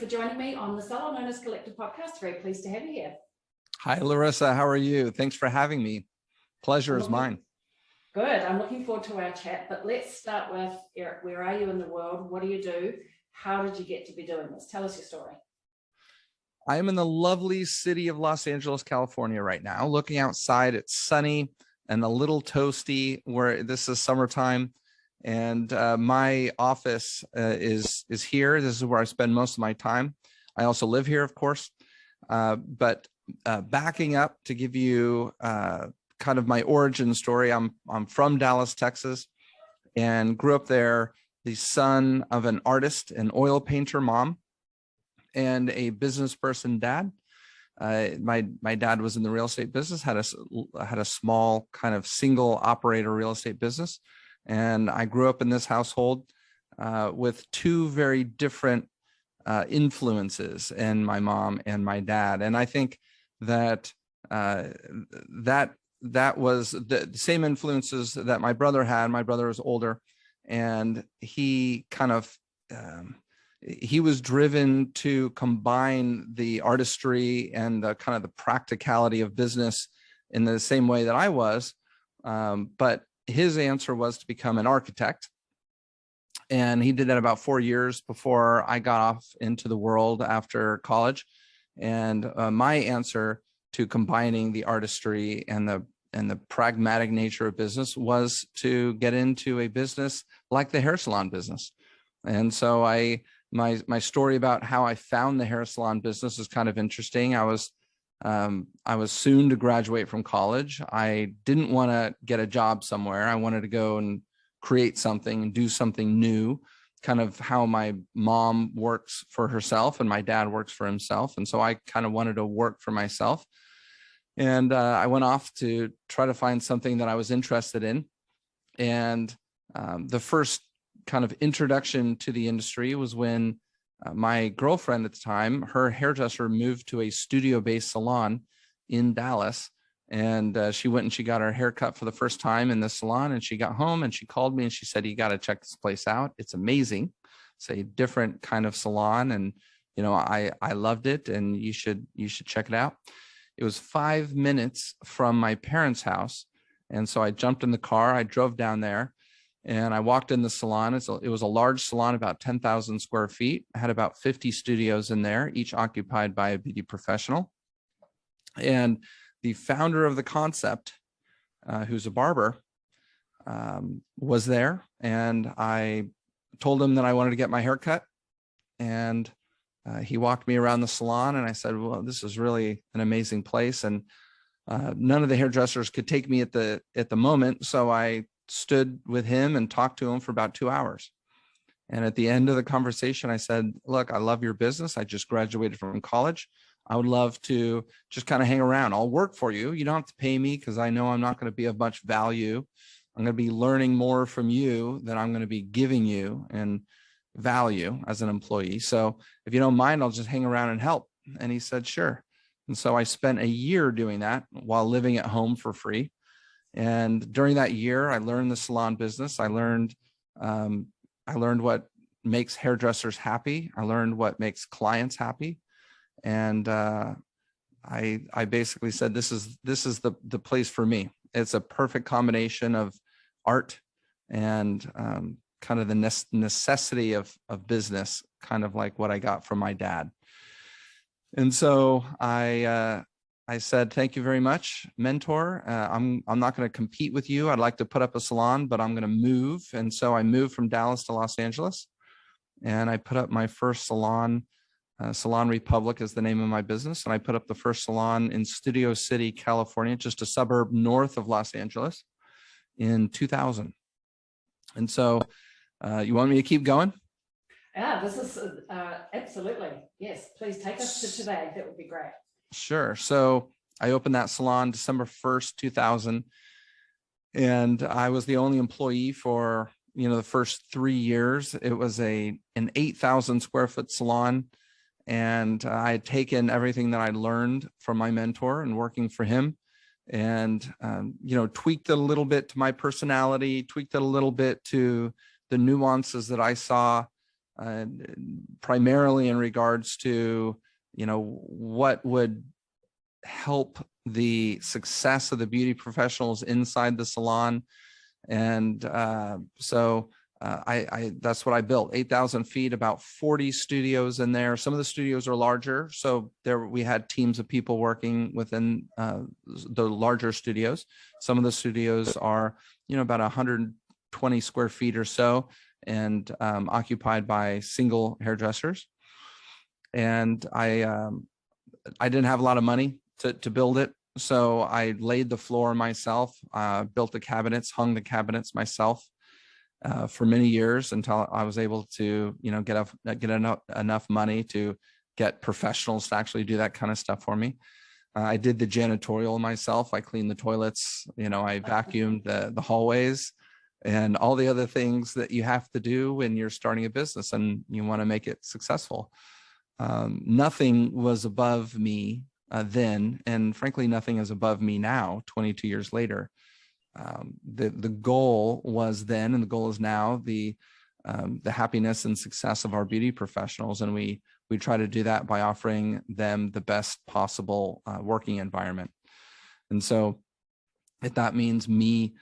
joining me on the Salon Owners Collective podcast. Very pleased to have you here. Hi, Larissa. How are you? Thanks for having me. Pleasure is mine. Good. I'm looking forward to our chat, but let's start with, Eric, where are you in the world? What do you do? How did you get to be doing this? Tell us your story. I am in the lovely city of Los Angeles, California right now. Looking outside, it's sunny and a little toasty where this is summertime. And my office is here. This is where I spend most of my time. I also live here, of course. But backing up to give you kind of my origin story, I'm from Dallas, Texas, and grew up there, the son of an artist, an oil painter mom, and a business person dad. My dad was in the real estate business, had a small kind of single operator real estate business. And I grew up in this household with two very different influences in my mom and my dad. And I think that that was the same influences that my brother had. My brother was older, and he kind of he was driven to combine the artistry and the kind of the practicality of business in the same way that I was. But his answer was to become an architect. And he did that about 4 years before I got off into the world after college. And my answer to combining the artistry and the pragmatic nature of business was to get into a business like the hair salon business. And so my story about how I found the hair salon business is kind of interesting. I was soon to graduate from college. I didn't want to get a job somewhere. I wanted to go and create something and do something new, kind of how my mom works for herself and my dad works for himself. And so I kind of wanted to work for myself. And I went off to try to find something that I was interested in. And the first kind of introduction to the industry was when my girlfriend at the time, her hairdresser moved to a studio-based salon in Dallas. And she went and she got her hair cut for the first time in the salon. And she got home and she called me and she said, "You got to check this place out. It's amazing. It's a different kind of salon. And, you know, I loved it, and you should check it out." It was 5 minutes from my parents' house. And so I jumped in the car, I drove down there, and I walked in the salon. It was a large salon, about 10,000 square feet. I had about 50 studios in there, each occupied by a beauty professional. And the founder of the concept, who's a barber, was there. And I told him that I wanted to get my hair cut. And he walked me around the salon, and I said, "Well, this is really an amazing place." And none of the hairdressers could take me at the moment. So I stood with him and talked to him for about 2 hours. And at the end of the conversation, I said, "Look, I love your business. I just graduated from college. I would love to just kind of hang around. I'll work for you. You don't have to pay me because I know I'm not going to be of much value. I'm going to be learning more from you than I'm going to be giving you in value as an employee. So if you don't mind, I'll just hang around and help." And he said, "Sure." And so I spent a year doing that while living at home for free. And during that year, I learned the salon business. I learned what makes hairdressers happy. I learned what makes clients happy. And I basically said, this is the place for me. It's a perfect combination of art and kind of the necessity of business, kind of like what I got from my dad. And so I said, "Thank you very much, mentor. I'm not going to compete with you. I'd like to put up a salon, but I'm going to move." And so I moved from Dallas to Los Angeles, and I put up my first salon. Salon Republic is the name of my business. And I put up the first salon in Studio City, California, just a suburb north of Los Angeles, in 2000. And so you want me to keep going? Yeah, this is absolutely. Yes, please take us to today. That would be great. Sure. So I opened that salon December 1st, 2000. And I was the only employee for, the first 3 years. It was an 8,000 square foot salon. And I had taken everything that I learned from my mentor and working for him and, tweaked it a little bit to my personality, tweaked it a little bit to the nuances that I saw primarily in regards to, what would help the success of the beauty professionals inside the salon. And that's what I built. 8,000 feet, about 40 studios in there. Some of the studios are larger, so there we had teams of people working within the larger studios. Some of the studios are, about 120 square feet or so, and occupied by single hairdressers. And I didn't have a lot of money to build it, so I laid the floor myself, built the cabinets, hung the cabinets myself for many years, until I was able to, get enough money to get professionals to actually do that kind of stuff for me. I did the janitorial myself. I cleaned the toilets, I vacuumed the hallways, and all the other things that you have to do when you're starting a business and you want to make it successful. Nothing was above me then, and frankly, nothing is above me now, 22 years later. The goal was then, and the goal is now, the happiness and success of our beauty professionals, and we try to do that by offering them the best possible working environment. And so, if that means me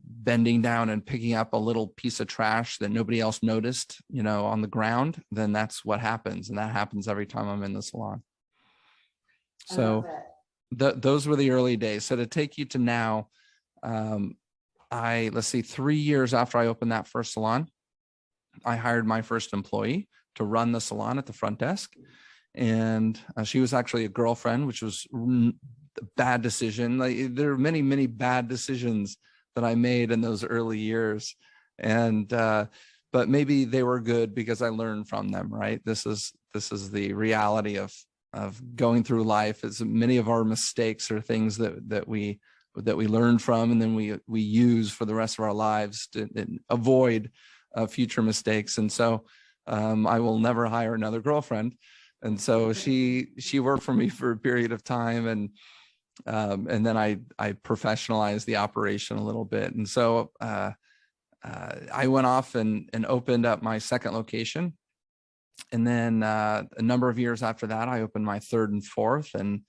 bending down and picking up a little piece of trash that nobody else noticed, on the ground, then that's what happens, and that happens every time I'm in the salon. So those were the early days. So to take you to now, let's see, 3 years after I opened that first salon, I hired my first employee to run the salon at the front desk. And she was actually a girlfriend, which was a bad decision. There are many, many bad decisions that I made in those early years. And, but maybe they were good because I learned from them, right? This is the reality of going through life. Is many of our mistakes are things that we learn from, and then we use for the rest of our lives to avoid future mistakes. And so I will never hire another girlfriend. And so she worked for me for a period of time, and then I professionalized the operation a little bit. And so I went off and opened up my second location. And then a number of years after that, I opened my third and fourth. And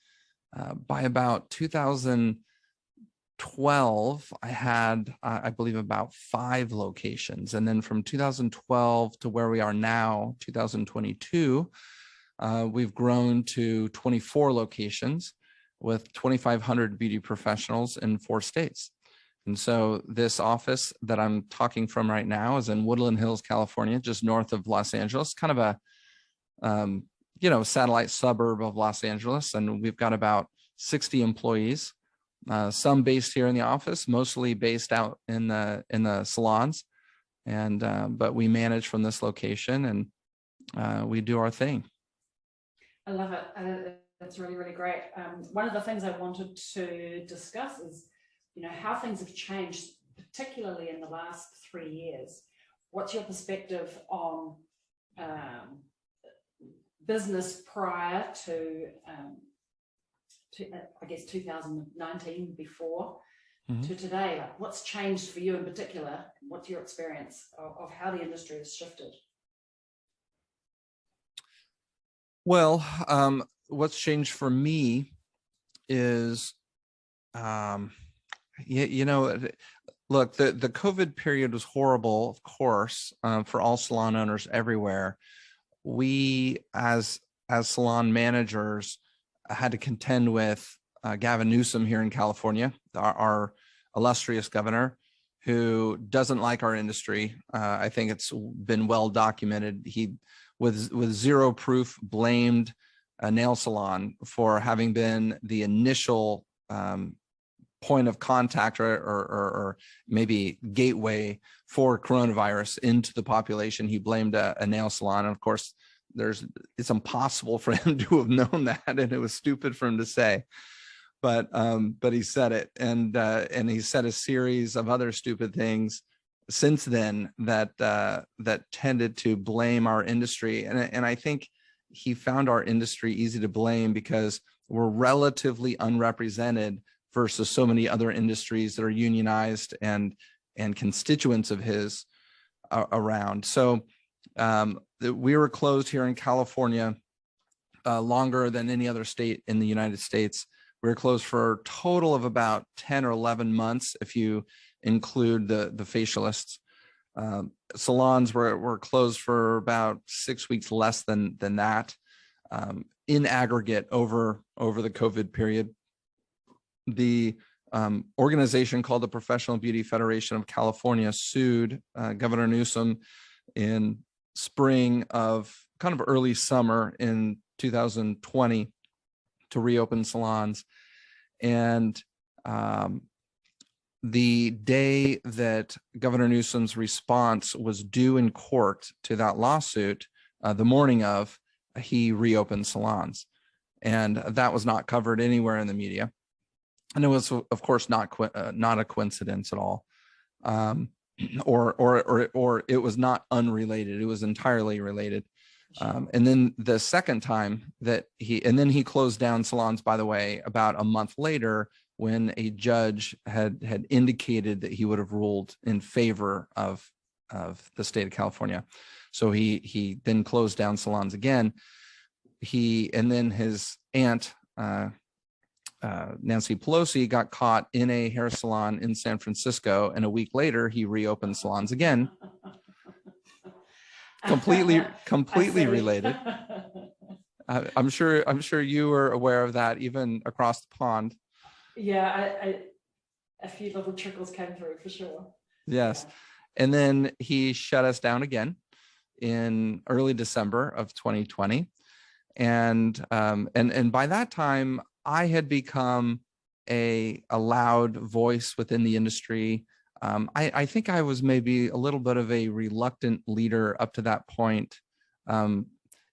by about 2012, I had, I believe, about 5 locations. And then from 2012 to where we are now, 2022, we've grown to 24 locations with 2,500 beauty professionals in 4 states. And so this office that I'm talking from right now is in Woodland Hills, California, just north of Los Angeles, kind of a, satellite suburb of Los Angeles. And we've got about 60 employees, some based here in the office, mostly based out in the salons. And, but we manage from this location, and we do our thing. I love it. That's really, really great. One of the things I wanted to discuss is, how things have changed, particularly in the last 3 years. What's your perspective on business prior to I guess 2019, before to today? Like, what's changed for you in particular? What's your experience of how the industry has shifted? Well, what's changed for me is, look, the COVID period was horrible, of course, for all salon owners everywhere. We, as salon managers, had to contend with Gavin Newsom here in California, our illustrious governor, who doesn't like our industry. I think it's been well documented. He, with zero proof, blamed a nail salon for having been the initial point of contact or maybe gateway for coronavirus into the population. He blamed a nail salon. And of course, it's impossible for him to have known that, and it was stupid for him to say. But he said it, and he said a series of other stupid things since then that tended to blame our industry. And I think he found our industry easy to blame because we're relatively unrepresented versus so many other industries that are unionized and constituents of his around. So We were closed here in California longer than any other state in the United States. We were closed for a total of about 10 or 11 months if you include the facialists. Salons were closed for about 6 weeks less than that in aggregate over the COVID period. The organization called the Professional Beauty Federation of California sued Governor Newsom in spring of kind of early summer in 2020 to reopen salons. And the day that Governor Newsom's response was due in court to that lawsuit, the morning of, he reopened salons. And that was not covered anywhere in the media. And it was, of course, not a coincidence at all. Or it was not unrelated. It was entirely related. And then the second time that he closed down salons, by the way, about a month later, when a judge had indicated that he would have ruled in favor of the state of California. So he then closed down salons again. And then his aunt, Nancy Pelosi, got caught in a hair salon in San Francisco, and a week later he reopened salons again. completely related. I'm sure you were aware of that, even across the pond. Yeah, a few little trickles came through for sure. Yes. Yeah. And then he shut us down again in early December of 2020. And by that time, I had become a loud voice within the industry. I think I was maybe a little bit of a reluctant leader up to that point. I'm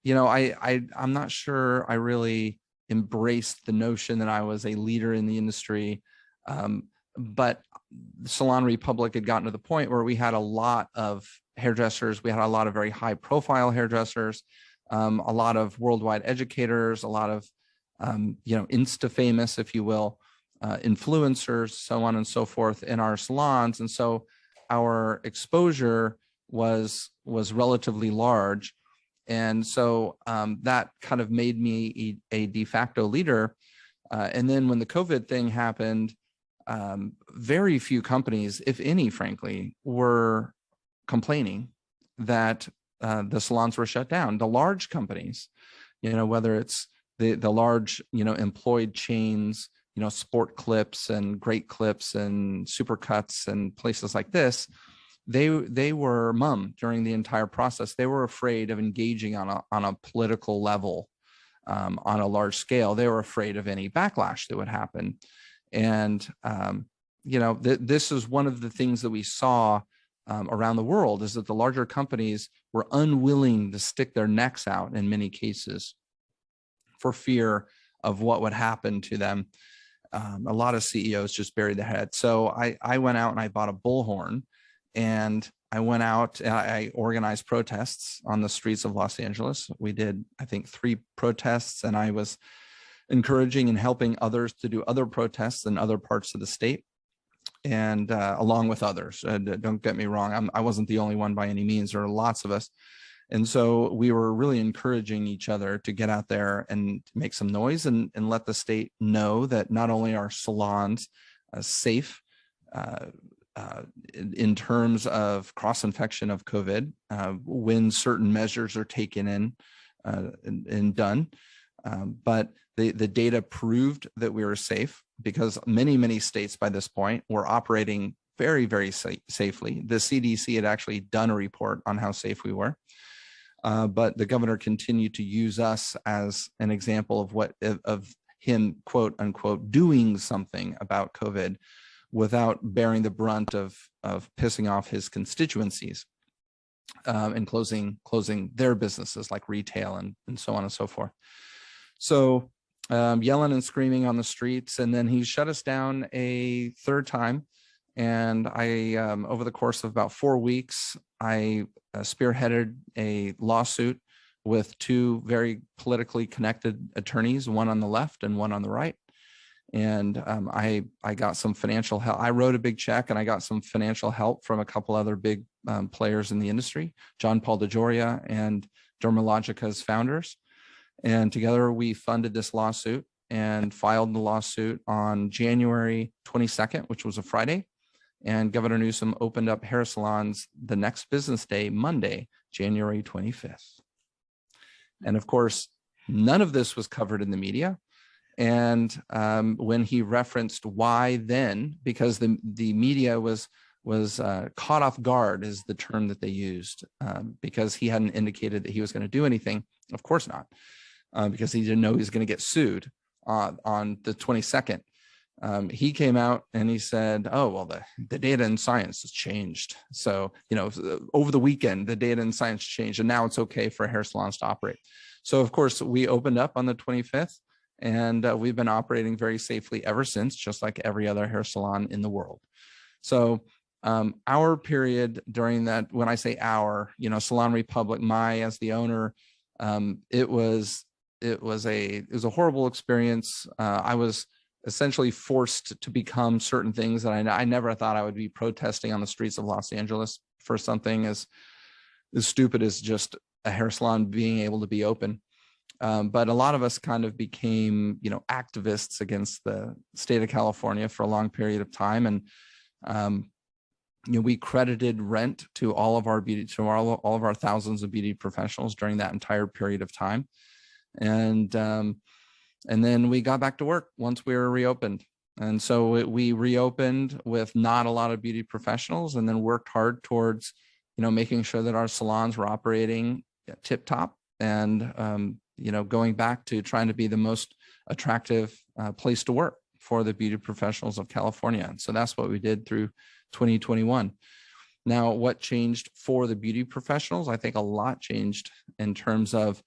not sure I really embraced the notion that I was a leader in the industry. But Salon Republic had gotten to the point where we had a lot of hairdressers. We had a lot of very high profile hairdressers, a lot of worldwide educators, a lot of, Insta famous, if you will, influencers, so on and so forth in our salons. And so our exposure was relatively large. And so that kind of made me a de facto leader. And then when the COVID thing happened, very few companies, if any, frankly, were complaining that the salons were shut down. The large companies, whether it's the large, employed chains, Sport Clips and Great Clips and Supercuts and places like this, they were mum during the entire process. They were afraid of engaging on a political level, on a large scale. They were afraid of any backlash that would happen. And, this is one of the things that we saw around the world, is that the larger companies were unwilling to stick their necks out in many cases for fear of what would happen to them. A lot of CEOs just buried their head. So I went out and I bought a bullhorn, and I went out and I organized protests on the streets of Los Angeles. We did, I think, 3 protests, and I was encouraging and helping others to do other protests in other parts of the state, and along with others. Don't get me wrong, I wasn't the only one by any means. There are lots of us. And so we were really encouraging each other to get out there and make some noise and let the state know that not only are salons safe in terms of cross-infection of COVID when certain measures are taken in and done, but the data proved that we were safe, because many states by this point were operating very, very safely. The CDC had actually done a report on how safe we were. But the governor continued to use us as an example of him, quote unquote, doing something about COVID without bearing the brunt of pissing off his constituencies and closing their businesses like retail and so on and so forth. So yelling and screaming on the streets, and then he shut us down a third time. And I, over the course of about 4 weeks, I spearheaded a lawsuit with 2 very politically connected attorneys, one on the left and one on the right. And I got some financial help. I wrote a big check, and I got some financial help from a couple other big players in the industry, John Paul DeJoria and Dermalogica's founders. And together we funded this lawsuit and filed the lawsuit on January 22nd, which was a Friday. And Governor Newsom opened up hair salons the next business day, Monday, January 25th. And of course, none of this was covered in the media. And when he referenced why then, because the media was caught off guard is the term that they used, because he hadn't indicated that he was going to do anything. Of course not, because he didn't know he was going to get sued on the 22nd. He came out and he said, oh, well, the data and science has changed. So, over the weekend, the data and science changed, and now it's okay for hair salons to operate. So, of course, we opened up on the 25th, and we've been operating very safely ever since, just like every other hair salon in the world. So our period during that, when I say our, Salon Republic, as the owner, it was a horrible experience. I was essentially forced to become certain things that I never thought I would be protesting on the streets of Los Angeles for something as stupid as just a hair salon being able to be open. But a lot of us kind of became, activists against the state of California for a long period of time. And, we credited rent to all of our all of our thousands of beauty professionals during that entire period of time. And then we got back to work once we were reopened. And so we reopened with not a lot of beauty professionals, and then worked hard towards, making sure that our salons were operating tip top, and, going back to trying to be the most attractive place to work for the beauty professionals of California. And so that's what we did through 2021. Now, what changed for the beauty professionals? I think a lot changed in terms of,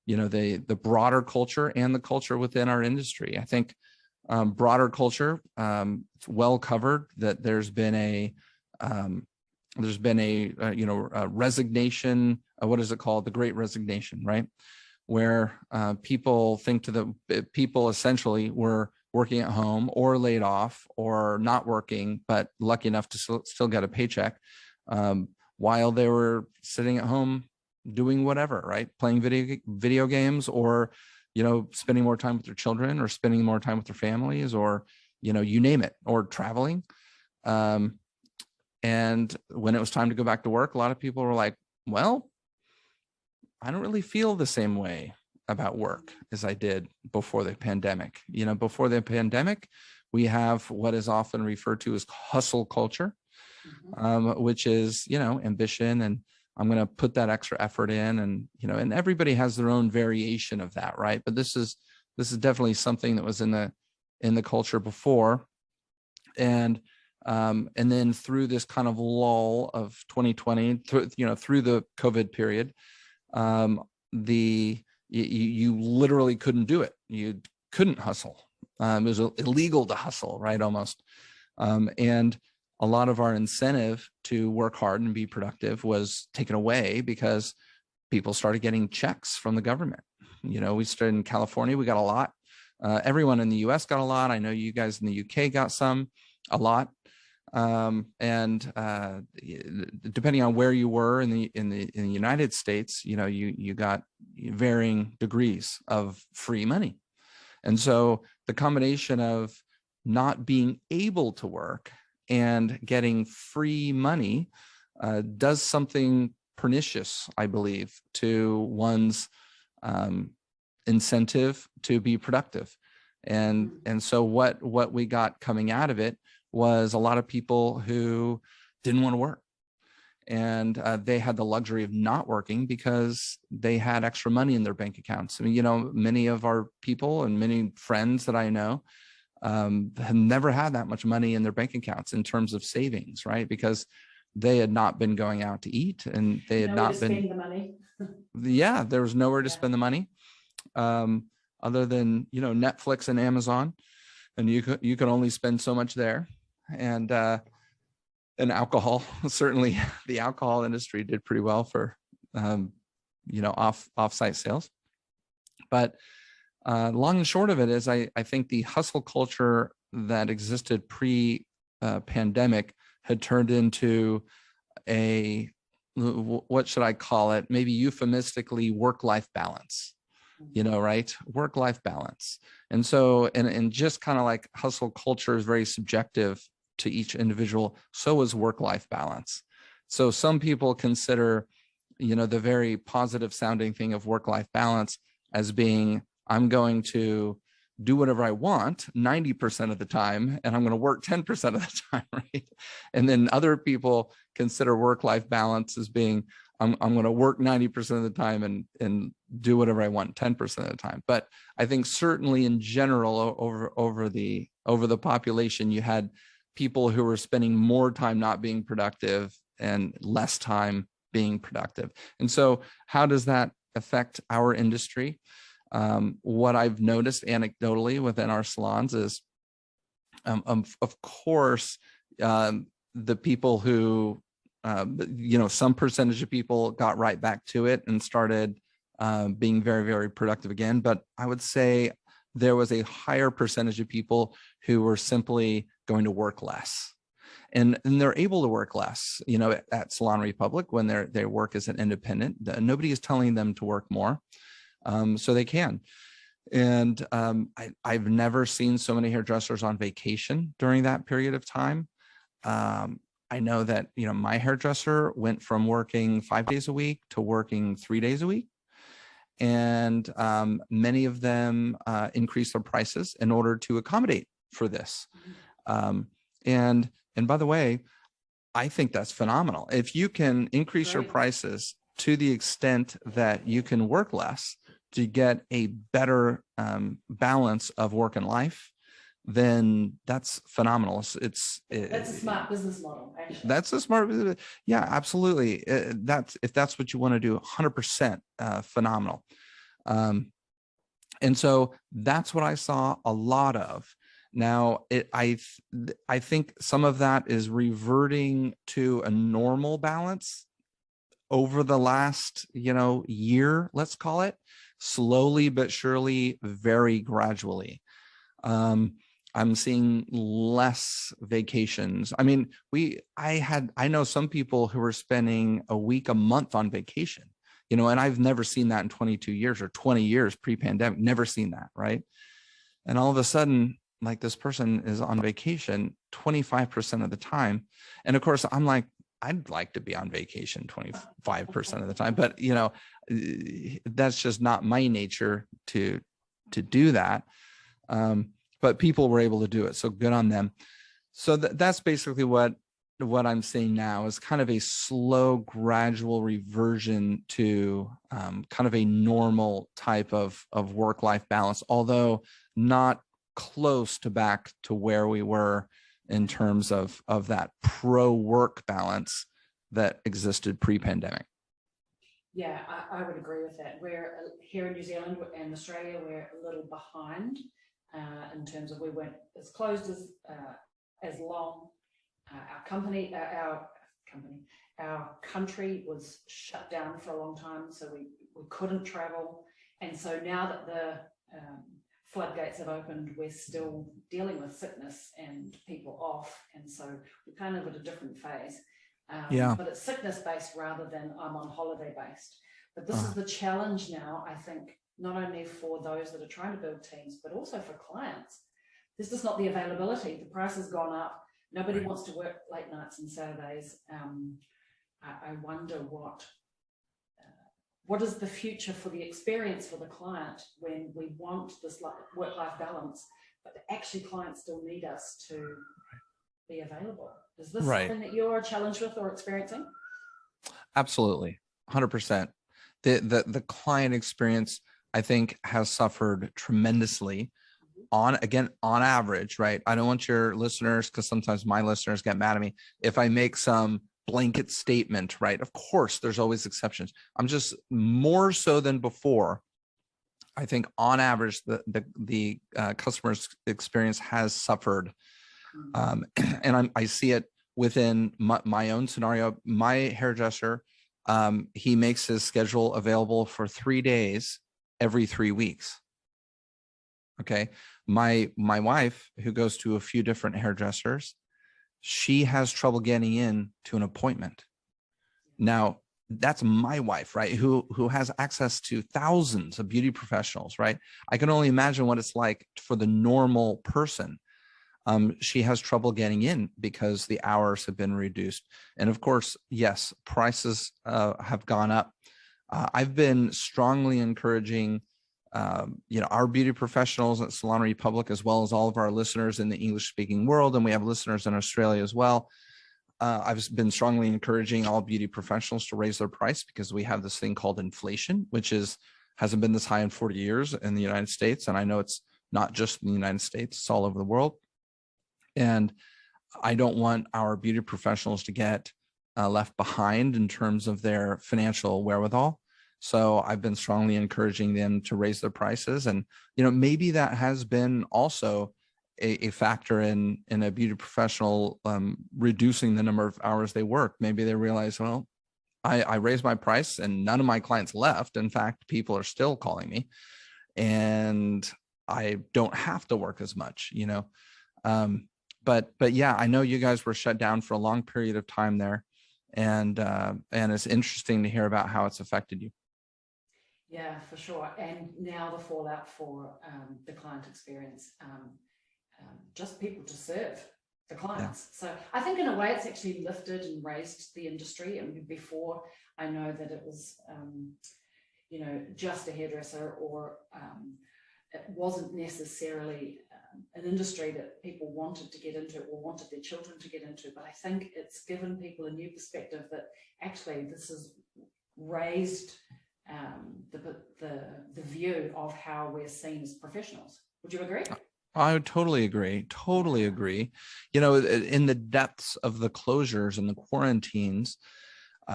the broader culture and the culture within our industry. I think broader culture, it's well covered that there's been a resignation. What is it called? The Great Resignation, right? Where people think people essentially were working at home or laid off or not working, but lucky enough to still get a paycheck while they were sitting at home doing whatever, right? Playing video games, or, spending more time with their children, or spending more time with their families, or, you name it, or traveling. And when it was time to go back to work, a lot of people were like, well, I don't really feel the same way about work as I did before the pandemic. Before the pandemic, we have what is often referred to as hustle culture, which is, ambition, and I'm going to put that extra effort in, and, and everybody has their own variation of that, right? But this is definitely something that was in the culture before. And then through this kind of lull of 2020, through the COVID period, you literally couldn't do it. You couldn't hustle. It was illegal to hustle, right? Almost. And a lot of our incentive to work hard and be productive was taken away because people started getting checks from the government. We started in California, we got a lot. Everyone in the US got a lot. I know you guys in the UK got a lot. And depending on where you were in the United States, you got varying degrees of free money. And so the combination of not being able to work and getting free money does something pernicious, I believe, to one's incentive to be productive. And so what we got coming out of it was a lot of people who didn't want to work, and they had the luxury of not working because they had extra money in their bank accounts. I mean, many of our people and many friends that I know have never had that much money in their bank accounts in terms of savings, right? Because they had not been going out to eat, and they had not been spend the money. Yeah, there was nowhere to spend the money other than, Netflix and Amazon, and you could only spend so much there. And alcohol, certainly the alcohol industry did pretty well for, off-site sales. But long and short of it is, I think the hustle culture that existed pre-pandemic had turned into what should I call it? Maybe euphemistically work-life balance, right? Work-life balance. And so, and just kind of like hustle culture is very subjective to each individual, so is work-life balance. So some people consider, the very positive sounding thing of work-life balance as being, I'm going to do whatever I want 90% of the time, and I'm going to work 10% of the time, right? And then other people consider work-life balance as being, I'm going to work 90% of the time and do whatever I want 10% of the time. But I think certainly in general, over the population, you had people who were spending more time not being productive and less time being productive. And so how does that affect our industry? What I've noticed anecdotally within our salons is, of course, the people who, some percentage of people got right back to it and started being very, very productive again. But I would say there was a higher percentage of people who were simply going to work less. And they're able to work less, at Salon Republic when they work as an independent. Nobody is telling them to work more. So they can. And I've never seen so many hairdressers on vacation during that period of time. I know that, my hairdresser went from working 5 days a week to working 3 days a week. And many of them increased their prices in order to accommodate for this. And by the way, I think that's phenomenal. If you can increase your prices to the extent that you can work less to get a better balance of work and life, then that's phenomenal. That's a smart business model, actually. That's a smart business. Yeah, absolutely. If that's what you want to do, 100% phenomenal. And so that's what I saw a lot of. Now, I think some of that is reverting to a normal balance over the last, year, let's call it, slowly but surely, very gradually. I'm seeing less vacations. I mean, I know some people who are spending a week, a month on vacation, and I've never seen that in 22 years or 20 years pre-pandemic, never seen that, right? And all of a sudden, like, this person is on vacation 25% of the time. And of course, I'm like, I'd like to be on vacation 25% of the time, but that's just not my nature to do that. But people were able to do it, so good on them. So that's basically what I'm seeing now is kind of a slow, gradual reversion to kind of a normal type of work-life balance, although not close to back to where we were in terms of that pro-work balance that existed pre-pandemic. Yeah, I would agree with that. We're here in New Zealand and Australia, we're a little behind in terms of we weren't as closed as long. Our country was shut down for a long time, so we couldn't travel. And so now that the floodgates have opened, we're still dealing with sickness and people off, and so we're kind of at a different phase. But it's sickness based rather than I'm on holiday based. But this is the challenge now, I think, not only for those that are trying to build teams, but also for clients. There's just not the availability. The price has gone up. Nobody wants to work late nights and Saturdays. I wonder what is the future for the experience for the client when we want this work-life balance, but actually clients still need us to be available. Is this something that you're challenged with or experiencing? Absolutely, 100%. The client experience, I think, has suffered tremendously on average, right? I don't want your listeners, because sometimes my listeners get mad at me if I make some blanket statement, right? Of course, there's always exceptions. I'm just more so than before. I think on average, the customer's experience has suffered. And I see it within my own scenario. My hairdresser, he makes his schedule available for 3 days every 3 weeks. Okay. My wife, who goes to a few different hairdressers, she has trouble getting in to an appointment Now, that's my wife, right? Who has access to thousands of beauty professionals, right? I can only imagine what it's like for the normal person. She has trouble getting in because the hours have been reduced. And of course, yes, prices have gone up. I've been strongly encouraging, our beauty professionals at Salon Republic, as well as all of our listeners in the English speaking world. And we have listeners in Australia as well. I've been strongly encouraging all beauty professionals to raise their price because we have this thing called inflation, which hasn't been this high in 40 years in the United States. And I know it's not just in the United States, it's all over the world. And I don't want our beauty professionals to get left behind in terms of their financial wherewithal. So I've been strongly encouraging them to raise their prices. And, maybe that has been also a factor in a beauty professional reducing the number of hours they work. Maybe they realize, well, I raised my price and none of my clients left. In fact, people are still calling me and I don't have to work as much, But yeah, I know you guys were shut down for a long period of time there, and it's interesting to hear about how it's affected you. Yeah, for sure. And now the fallout for the client experience, just people to serve the clients. Yeah. So I think in a way it's actually lifted and raised the industry. And before, I know that it was, just a hairdresser, or it wasn't necessarily an industry that people wanted to get into or wanted their children to get into. But I think it's given people a new perspective that actually this has raised the view of how we're seen as professionals. Would you agree? I would totally agree. Totally agree. In the depths of the closures and the quarantines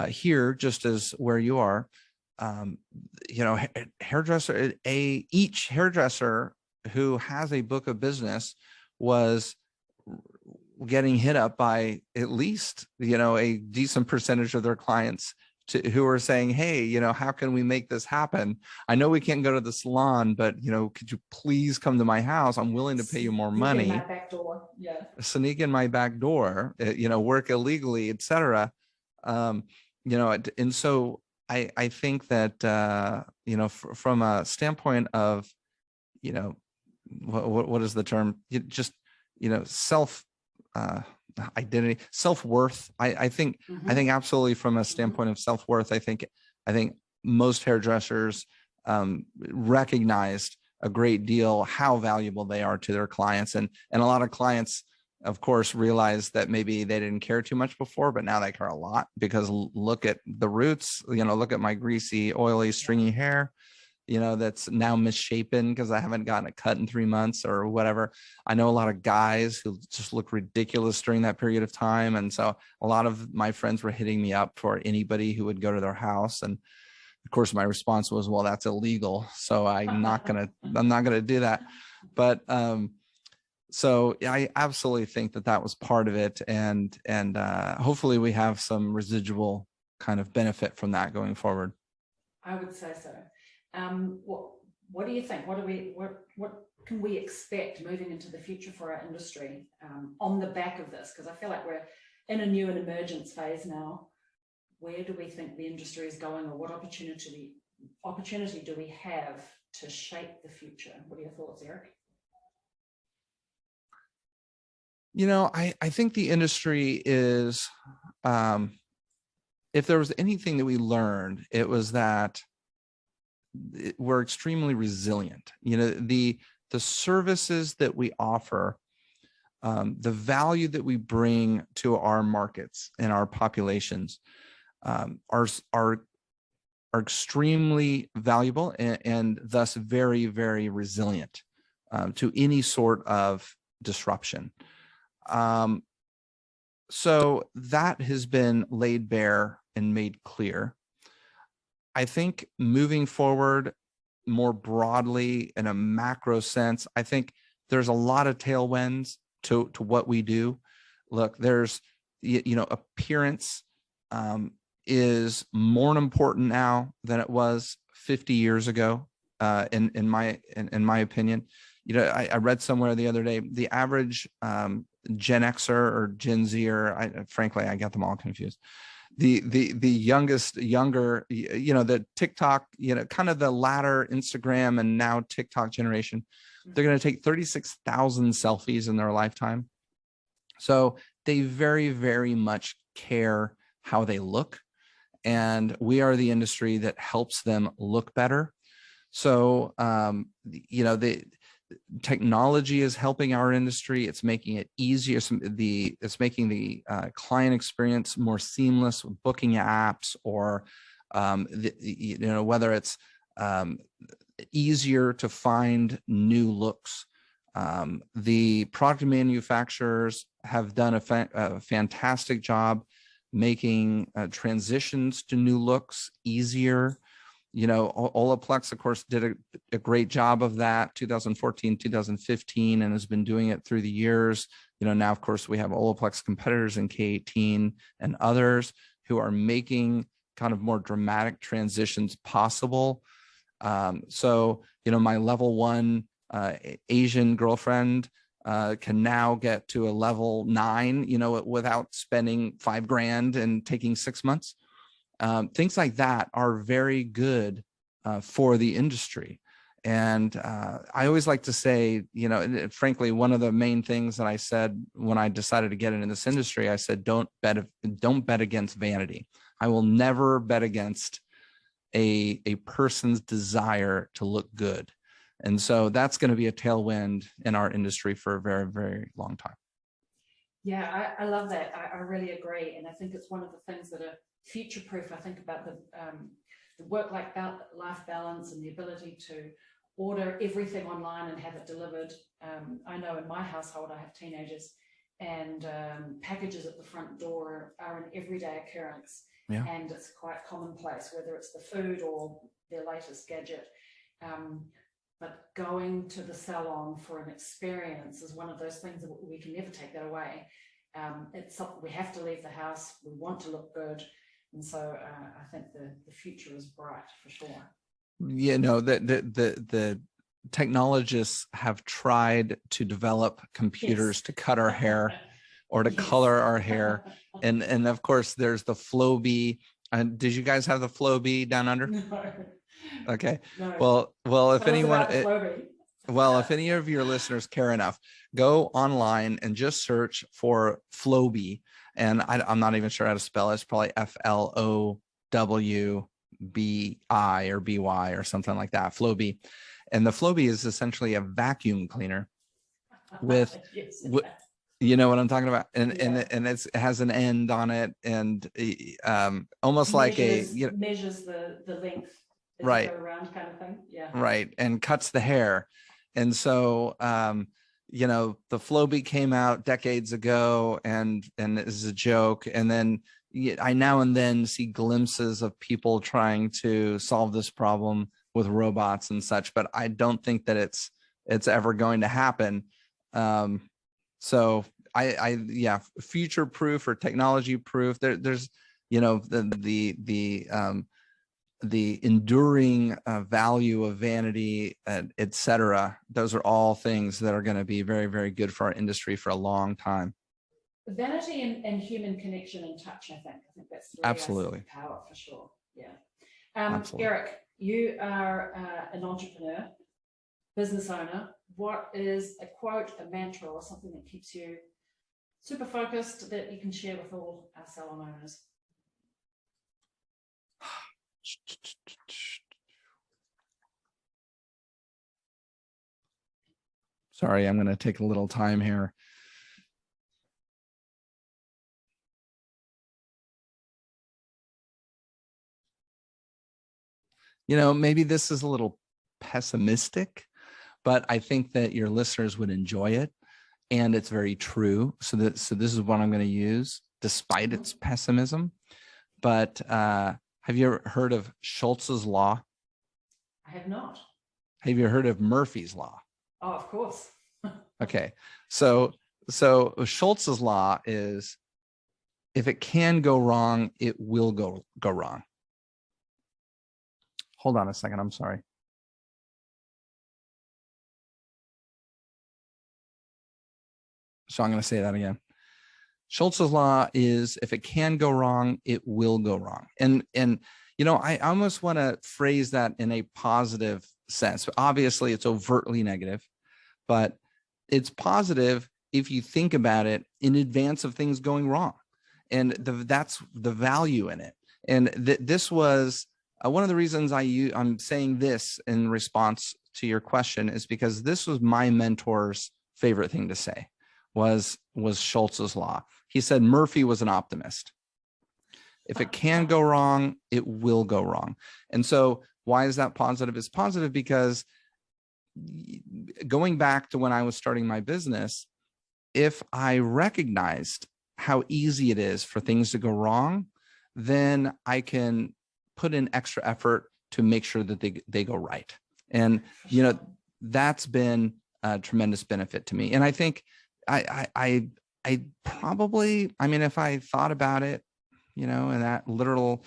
here, just as where you are, each hairdresser who has a book of business was getting hit up by at least, a decent percentage of their clients who are saying, hey, how can we make this happen? I know we can't go to the salon, but, could you please come to my house? I'm willing to pay you more money. Sneak in my back door. Yeah. Sneak in my back door, work illegally, et cetera. And so I think that, from a standpoint of, what is the term? Self identity, self-worth. I think absolutely from a standpoint of self-worth, I think most hairdressers recognized a great deal how valuable they are to their clients. And a lot of clients, of course, realize that maybe they didn't care too much before, but now they care a lot because look at the roots, look at my greasy, oily, stringy hair, that's now misshapen because I haven't gotten a cut in 3 months or whatever. I know a lot of guys who just look ridiculous during that period of time. And so a lot of my friends were hitting me up for anybody who would go to their house. And of course, my response was, well, that's illegal. So I'm not going to do that. But, so I absolutely think that was part of it. And hopefully we have some residual kind of benefit from that going forward. I would say so. What do you think? What can we expect moving into the future for our industry on the back of this? Because I feel like we're in a new and emergence phase now. Where do we think the industry is going, or what opportunity do we have to shape the future? What are your thoughts, Eric? I think the industry is, if there was anything that we learned, it was that we're extremely resilient. The services that we offer, the value that we bring to our markets and our populations are extremely valuable and thus very, very resilient to any sort of disruption. So that has been laid bare and made clear. I think moving forward more broadly in a macro sense, I think there's a lot of tailwinds to what we do. Look, there's, appearance is more important now than it was 50 years ago, in my opinion. I read somewhere the other day, the average Gen Xer or Gen Zer, frankly, I got them all confused. the younger, the TikTok, kind of the latter Instagram and now TikTok generation, they're going to take 36,000 selfies in their lifetime. So they very, very much care how they look. And we are the industry that helps them look better. So, the technology is helping our industry. It's making it easier. It's making the client experience more seamless with booking apps, or whether it's easier to find new looks. The product manufacturers have done a fantastic job making transitions to new looks easier. Olaplex, of course, did a great job of that 2014, 2015, and has been doing it through the years. Now, of course, we have Olaplex competitors in K18 and others who are making kind of more dramatic transitions possible. So, my level 1 Asian girlfriend can now get to a level 9, without spending $5,000 and taking 6 months. Things like that are very good for the industry. And I always like to say, frankly, one of the main things that I said when I decided to get into this industry, I said, don't bet against vanity. I will never bet against a person's desire to look good. And so that's going to be a tailwind in our industry for a very, very long time. Yeah, I love that. I really agree. And I think it's one of the things that are future-proof. I think about the work-life balance and the ability to order everything online and have it delivered. I know in my household, I have teenagers, and packages at the front door are an everyday occurrence. Yeah. And it's quite commonplace, whether it's the food or their latest gadget. But going to the salon for an experience is one of those things that we can never take that away. It's something we have to leave the house. We want to look good. And so I think the future is bright for sure. The technologists have tried to develop computers to cut our hair or to color our hair. And of course, there's the Flowbee. Did you guys have the Flowbee down under? No. Okay. No. Well, if anyone, if any of your listeners care enough, go online and just search for Flowbee. And I'm not even sure how to spell it. It's probably FLOWBI or BY or something like that. Flowbee. And the Flowbee is essentially a vacuum cleaner with, you know what I'm talking about? And it has an end on it, and almost like measures the length. Right. Around kind of thing. Yeah. Right. And cuts the hair. And so, the Flowbee came out decades ago and is a joke. And then I now and then see glimpses of people trying to solve this problem with robots and such, but I don't think that it's ever going to happen. So future proof or technology proof. There's, the enduring value of vanity, et cetera. Those are all things that are going to be very, very good for our industry for a long time. Vanity and human connection and touch, I think that's really absolutely power for sure. Yeah. Absolutely. Eric, you are an entrepreneur, business owner. What is a quote, a mantra, or something that keeps you super focused that you can share with all our salon owners? Sorry, I'm going to take a little time here. Maybe this is a little pessimistic, but I think that your listeners would enjoy it, and it's very true. So this is what I'm going to use, despite its pessimism. But have you ever heard of Schultz's law? I have not. Have you heard of Murphy's law? Oh, of course. Okay, so Schultz's law is, if it can go wrong, it will go wrong. Hold on a second. I'm sorry. So I'm going to say that again. Schultz's law is if it can go wrong, it will go wrong. And I almost want to phrase that in a positive sense. Obviously, it's overtly negative, but it's positive if you think about it in advance of things going wrong. And that's the value in it. And this was one of the reasons I'm saying this in response to your question is because this was my mentor's favorite thing to say was Schultz's law. He said Murphy was an optimist. If it can go wrong, it will go wrong. And so why is that positive? It's positive because going back to when I was starting my business, if I recognized how easy it is for things to go wrong, then I can put in extra effort to make sure that they go right. And, that's been a tremendous benefit to me. And I think I probably, if I thought about it, in that literal,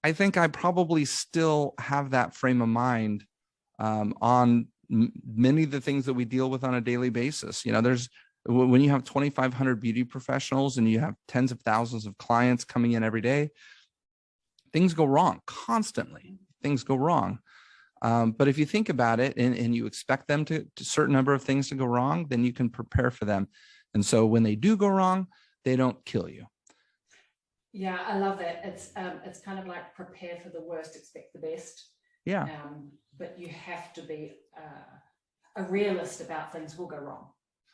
I think I probably still have that frame of mind on many of the things that we deal with on a daily basis. When you have 2,500 beauty professionals and you have tens of thousands of clients coming in every day, things go wrong constantly. Things go wrong. But if you think about it and you expect them to a certain number of things to go wrong, then you can prepare for them. And so when they do go wrong, they don't kill you. Yeah, I love that. It's kind of like prepare for the worst, expect the best. Yeah. But you have to be a realist about things will go wrong.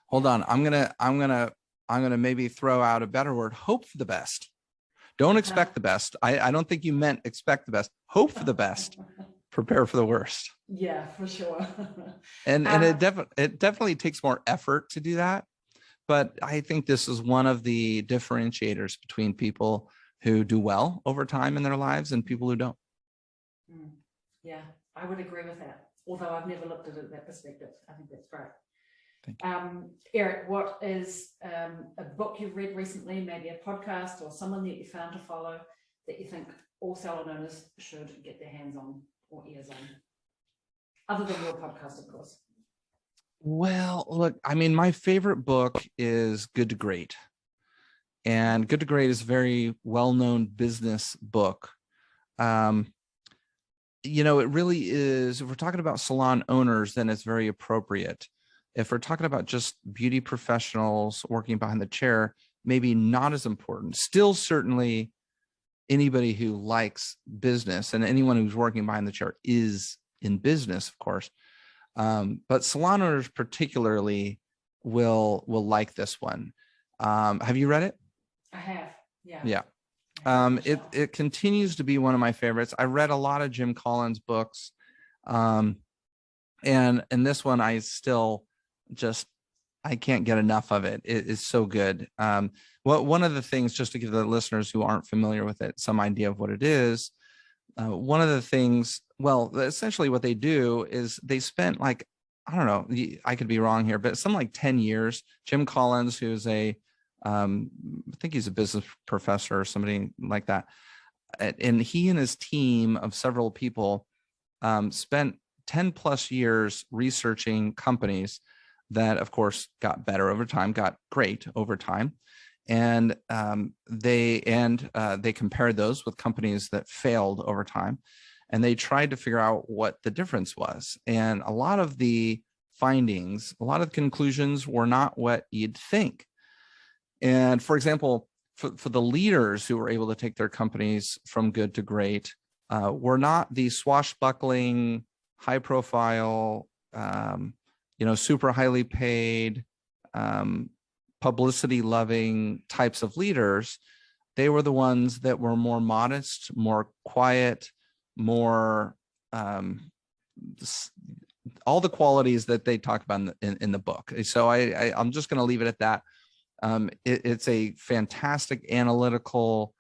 Hold on. I'm gonna maybe throw out a better word. Hope for the best. Don't expect the best. I don't think you meant expect the best. Hope for the best. Prepare for the worst. Yeah, for sure. and it definitely takes more effort to do that. But I think this is one of the differentiators between people who do well over time in their lives and people who don't. Yeah, I would agree with that. Although I've never looked at it that perspective. I think that's great. Thank you. Eric, what is a book you've read recently, maybe a podcast or someone that you found to follow that you think all salon owners should get their hands on or ears on? Other than your podcast, of course. Well, look, my favorite book is Good to Great. And Good to Great is a very well-known business book. It really is. If we're talking about salon owners, then it's very appropriate. If we're talking about just beauty professionals working behind the chair, maybe not as important. Still, certainly anybody who likes business and anyone who's working behind the chair is in business, of course. But salon owners particularly will like this one. Have you read it? I have. Yeah. Yeah. It continues to be one of my favorites. I read a lot of Jim Collins books. And this one, I still I can't get enough of it. It is so good. One of the things, just to give the listeners who aren't familiar with it some idea of what it is, one of the things, essentially what they do is they spent I don't know, I could be wrong here, but something like 10 years. Jim Collins, who's I think he's a business professor or somebody like that. And he and his team of several people spent 10 plus years researching companies that, of course, got better over time, got great over time. And they compared those with companies that failed over time. And they tried to figure out what the difference was. And a lot of the findings, a lot of the conclusions were not what you'd think. And for example, for the leaders who were able to take their companies from good to great, were not the swashbuckling, high profile, super highly paid, publicity loving types of leaders. They were the ones that were more modest, more quiet, more all the qualities that they talk about in the book. So I'm just going to leave it at that. It's a fantastic analytical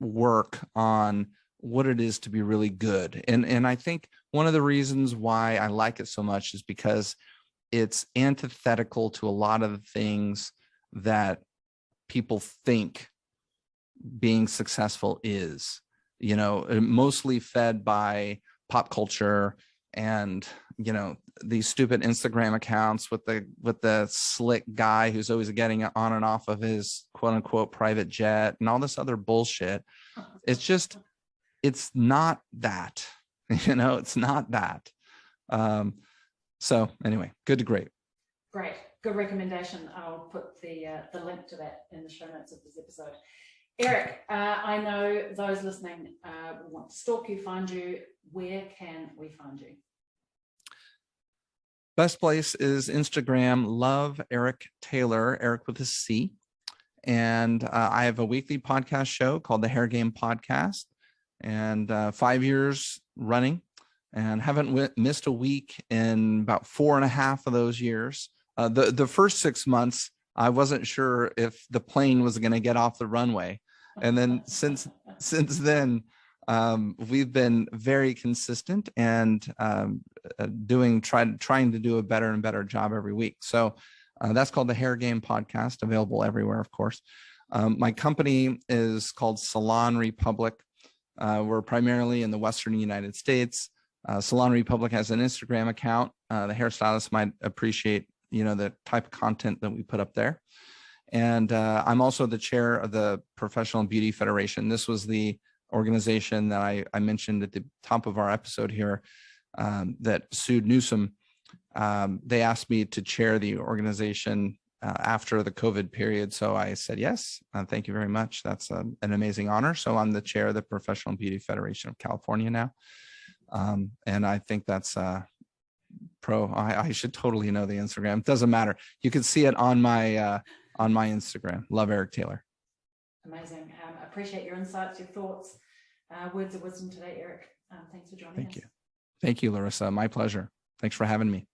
work on what it is to be really good. And I think one of the reasons why I like it so much is because it's antithetical to a lot of the things that people think being successful is, mostly fed by pop culture and, these stupid Instagram accounts with the slick guy who's always getting on and off of his quote unquote private jet and all this other bullshit. It's not that, it's not that. So anyway, good to great. Great. Good recommendation. I'll put the link to that in the show notes of this episode. Eric, I know those listening want to stalk you, find you. Where can we find you? Best place is Instagram, love Eric Taylor, Eric with a C. And I have a weekly podcast show called the Hair Game Podcast, and 5 years running, and haven't missed a week in about 4.5 of those years. The first 6 months, I wasn't sure if the plane was going to get off the runway. And then since then, we've been very consistent and trying to do a better and better job every week. So that's called the Hair Game Podcast, available everywhere, of course. My company is called Salon Republic. We're primarily in the Western United States. Salon Republic has an Instagram account. The hairstylists might appreciate, the type of content that we put up there. And I'm also the chair of the Professional Beauty Federation. This was the organization that I mentioned at the top of our episode here that sued Newsom. They asked me to chair the organization after the COVID period. So I said, yes, thank you very much. That's an amazing honor. So I'm the chair of the Professional Beauty Federation of California now. And I think that's I should totally know the Instagram. It doesn't matter. You can see it on my Instagram. Love Eric Taylor. Amazing. Appreciate your insights, your thoughts, words of wisdom today, Eric. Thanks for joining us. Thank you. Thank you, Larissa. My pleasure. Thanks for having me.